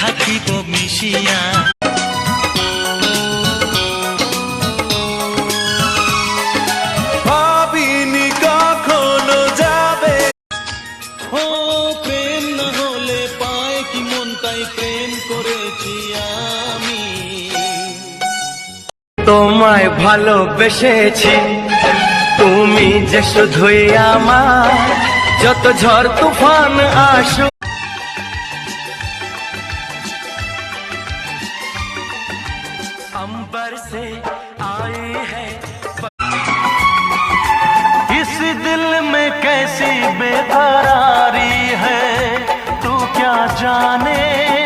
থাকিব মিশিয়া। ভাবিনি কখনো যাবে। ও প্রেম না হলে পায় কি মন, তাই প্রেম করেছি আমি। তোমায় ভালোবেসেছি, তুমি যে শুধুই আমার, যত ঝড় তুফান আসুক। अंबर से